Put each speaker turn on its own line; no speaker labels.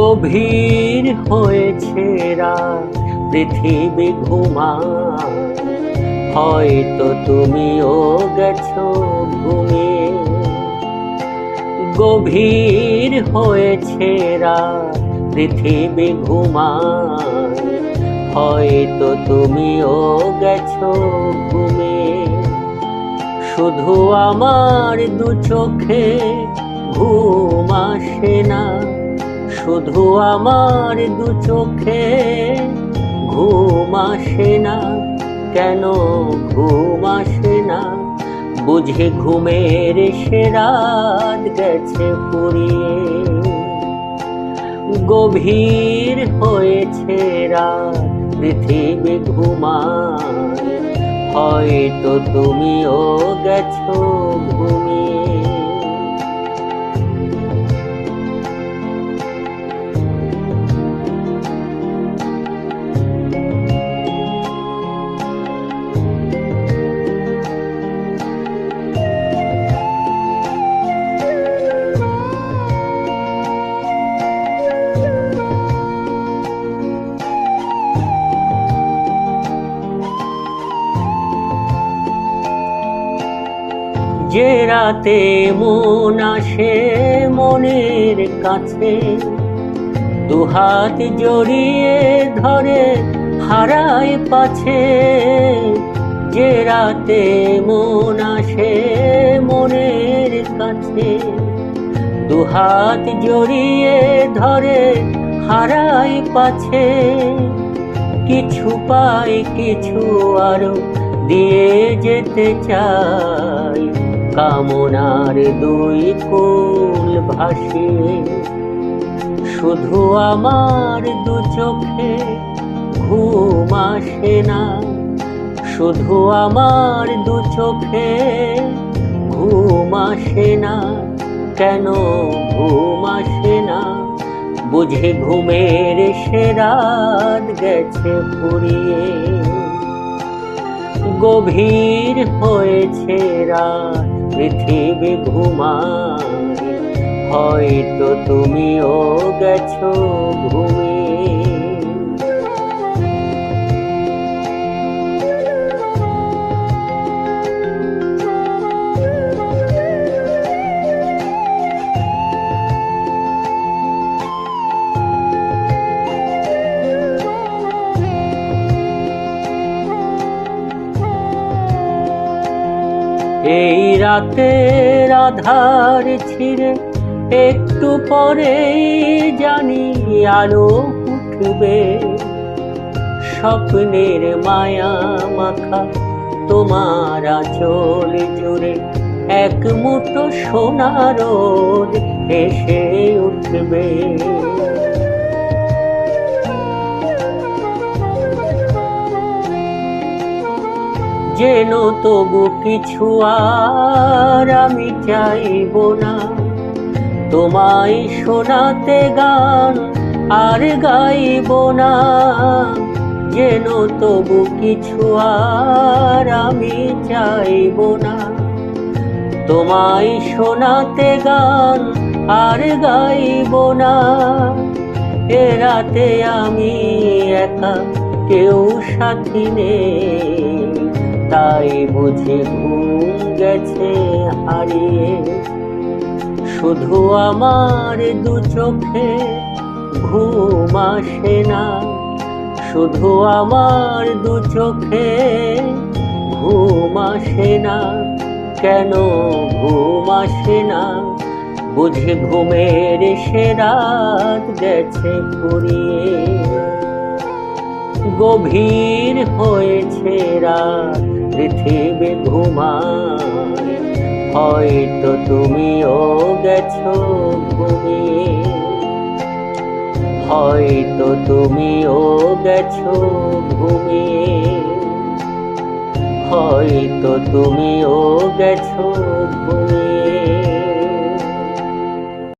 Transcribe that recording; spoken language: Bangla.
গভীর হয়েছে রাত, পৃথিবী ঘুমায়, হয়তো তুমিও গেছো ঘুমিয়ে। গভীর হয়েছে রাত, পৃথিবী ঘুমায়, হয়তো তুমিও গেছো ঘুমিয়ে। শুধু আমার দু চোখে ঘুম আসে না, শুধু আমার দু চোখে ঘুম আসে না। কেন ঘুম আসে না? বুঝি ঘুমের সে রাত গেছে ফুরিয়ে। গভীর হয়েছে রাত, পৃথিবী ঘুমায়, হয়তো তুমিও গেছো ঘুমিয়ে। যে রাতে মন আসে মনের কাছে, দুহাত জড়িয়ে ধরে হারায় পাছে। যে রাতে মন আসে মনের কাছে, দুহাত জড়িয়ে ধরে হারায় পাছে। কিছু পাই কিছু আরো দিয়ে যেতে চাই, কামনার দুই কুল ভাসিয়ে। শুধু আমার দু চোখে ঘুম আসে না, শুধু আমার দু চোখে ঘুম আসে না। কেন ঘুম আসে না? বুঝি ঘুমের সে রাত গেছে ফুরিয়ে। গভীর হয়েছে রাত, পৃথিবী ঘুমায়, হয়তো তুমিও গেছো ঘুমিয়ে। এই রাতের আধার ছিঁড়ে একটু পরেই জানি আলো উঠবে। স্বপ্নের মায়া মাখা তোমার আঁচল জুড়ে এক মুঠো সোনা রোদ এসে উঠবে। যেন তবু কিছু আর আমি চাইব না, তোমায় শোনাতে গান আর গাইব না। যেন তবু কিছু আর আমি চাইব না, তোমায় শোনাতে গান আর গাইব না। এ রাতে আমি একা, কেউ সাথী নেই, তাই বুঝি ঘুম গেছে হারিয়ে। শুধু আমার দু চোখে ঘুম আসে না, শুধু আমার দু চোখে ঘুম আসে না। কেন ঘুম আসে না? বুঝি ঘুমের সে রাত গেছে ফুরিয়ে। গভীর হয়েছে রাত, পৃথিবী ঘুমায়, হয়তো তুমিও গেছো ঘুমিয়ে। হয়তো তুমিও গেছো ঘুমিয়ে, হয়তো তুমিও গেছো ঘুমিয়ে।